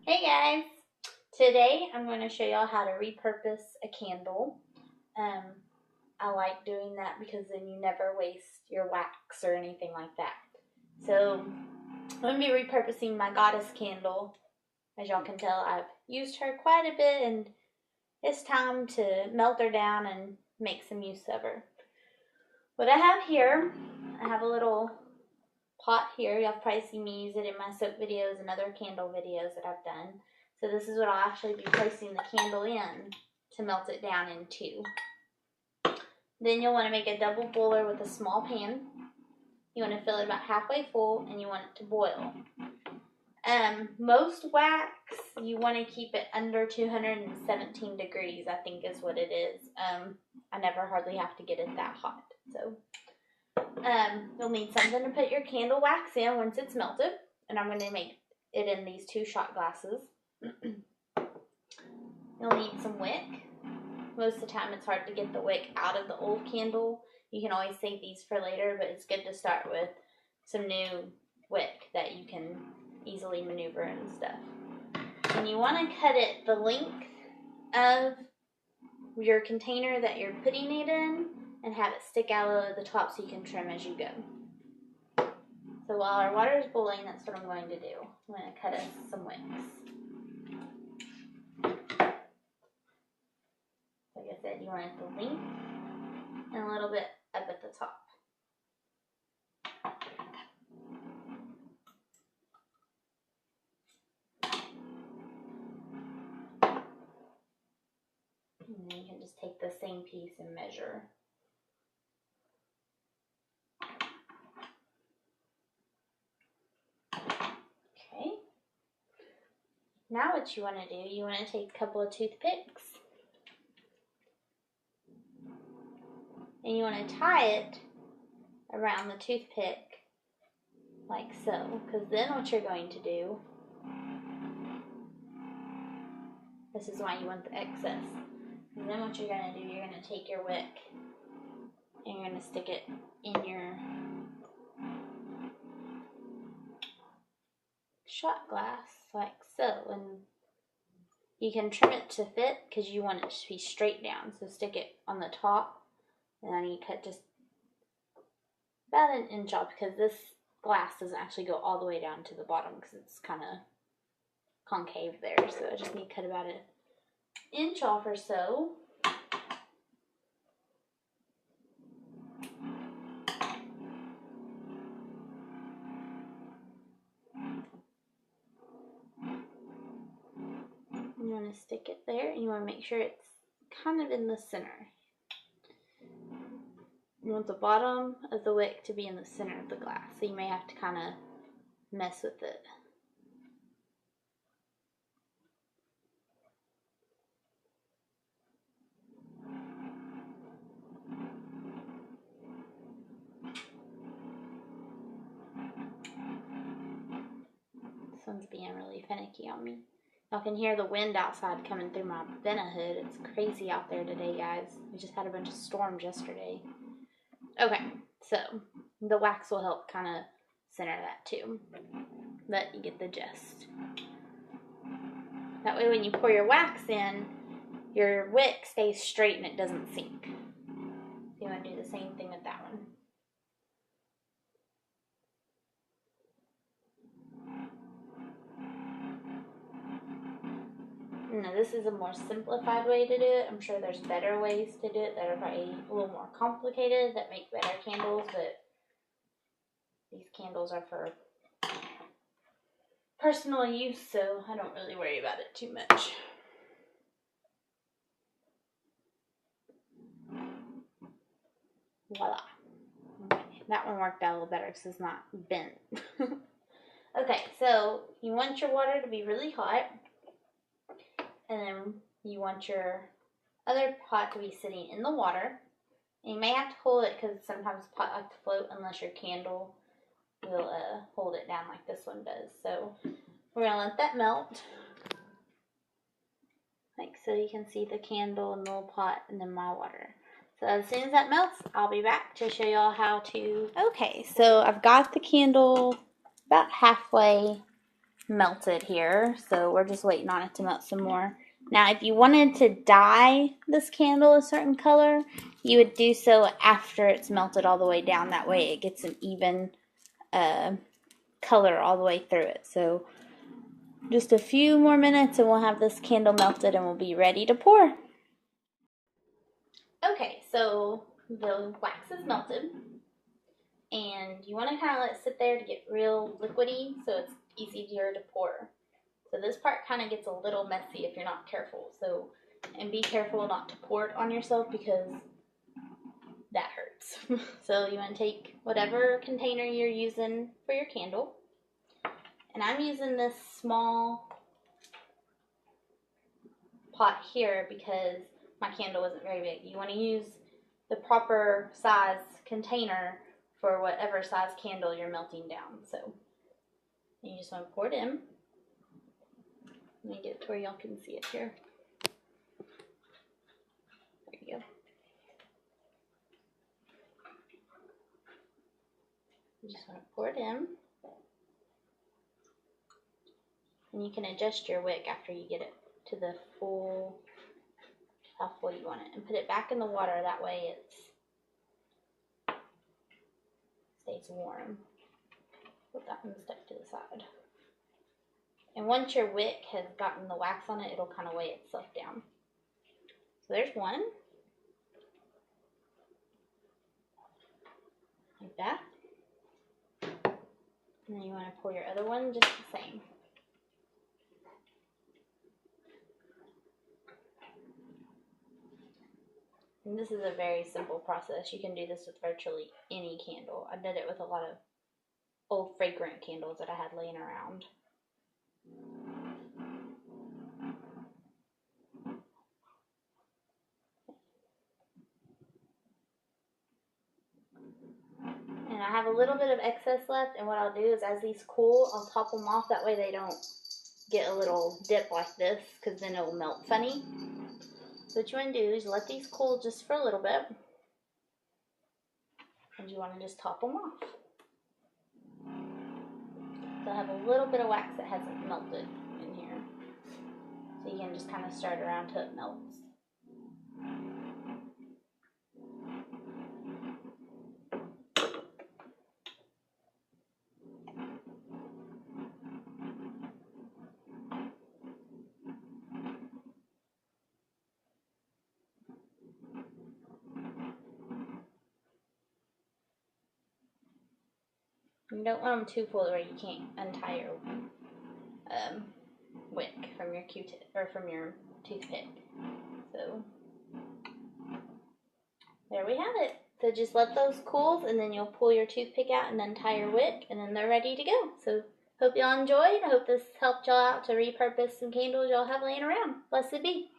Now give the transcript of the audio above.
Hey guys! Today I'm going to show y'all how to repurpose a candle. I like doing that because then you never waste your wax or anything like that. So I'm going to be repurposing my goddess candle. As y'all can tell, I've used her quite a bit and it's time to melt her down and make some use of her. What I have here, I have a little pot here. Y'all probably seen me use it in my soap videos and other candle videos that I've done. So this is what I'll actually be placing the candle in to melt it down into. Then you'll want to make a double boiler with a small pan. You want to fill it about halfway full and you want it to boil. Most wax, you want to keep it under 217 degrees, I think is what it is. I never hardly have to get it that hot. So you'll need something to put your candle wax in once it's melted. And I'm going to make it in these 2 shot glasses. You'll need some wick. Most of the time it's hard to get the wick out of the old candle. You can always save these for later, but it's good to start with some new wick that you can easily maneuver and stuff. And you want to cut it the length of your container that you're putting it in and have it stick out of the top so you can trim as you go. So while our water is boiling, that's what I'm going to do. I'm going to cut us some wicks. Like I said, you want it the length and a little bit up at the top. And then you can just take the same piece and measure. Okay. Now what you want to do, you want to take a couple of toothpicks and you want to tie it around the toothpick like so, because then what you're going to do, this is why you want the excess, and then what you're going to do, you're going to take your wick and you're going to stick it in your shot glass like so, and you can trim it to fit because you want it to be straight down, so stick it on the top and then you cut just about 1 inch off because this glass doesn't actually go all the way down to the bottom because it's kind of concave there, so I just need to cut about 1 inch off or so. You want to stick it there and you want to make sure it's kind of in the center. You want the bottom of the wick to be in the center of the glass, so you may have to kind of mess with it. This one's being really finicky on me. Y'all can hear the wind outside coming through my Benna hood. It's crazy out there today, guys. We just had a bunch of storms yesterday. Okay, so the wax will help kind of center that too, but you get the gist. That way when you pour your wax in, your wick stays straight and it doesn't sink. So you want to do the same thing with that one. Now this is a more simplified way to do it. I'm sure there's better ways to do it that are probably a little more complicated that make better candles, but these candles are for personal use, so I don't really worry about it too much. Voila. Okay, that one worked out a little better because it's not bent. Okay, so you want your water to be really hot, and then you want your other pot to be sitting in the water. And you may have to hold it because sometimes the pot likes to float unless your candle will hold it down like this one does. So we're going to let that melt. Like so you can see the candle and the little pot and then my water. So as soon as that melts, I'll be back to show y'all how to... Okay, so I've got the candle about halfway melted here, so we're just waiting on it to melt some more. Now, if you wanted to dye this candle a certain color, you would do so after it's melted all the way down. That way it gets an even color all the way through it. So just a few more minutes and we'll have this candle melted and we'll be ready to pour. Okay, so the wax is melted and you want to kind of let it sit there to get real liquidy so it's easier to pour. So this part kind of gets a little messy if you're not careful. So, and be careful not to pour it on yourself because that hurts. So you want to take whatever container you're using for your candle. And I'm using this small pot here because my candle isn't very big. You want to use the proper size container for whatever size candle you're melting down. So you just want to pour it in. Let me get it to where y'all can see it here. There you go. You just want to pour it in. And you can adjust your wick after you get it to the full, how full you want it. And put it back in the water, that way it stays warm. Put that one stuck to the side. And once your wick has gotten the wax on it, it'll kind of weigh itself down. So there's one. Like that. And then you want to pour your other one just the same. And this is a very simple process. You can do this with virtually any candle. I did it with a lot of old fragrant candles that I had laying around. And I have a little bit of excess left, and what I'll do is as these cool, I'll top them off. That way they don't get a little dip like this, because then it will melt funny. So what you want to do is let these cool just for a little bit. And you want to just top them off. So I have a little bit of wax that hasn't melted in here. So you can just kind of stir it around till it melts. You don't want them too full where you can't untie your wick from your Q-tip or from your toothpick. So there we have it. So just let those cool, and then you'll pull your toothpick out and untie your wick, and then they're ready to go. So hope y'all enjoyed. I hope this helped y'all out to repurpose some candles y'all have laying around. Blessed be.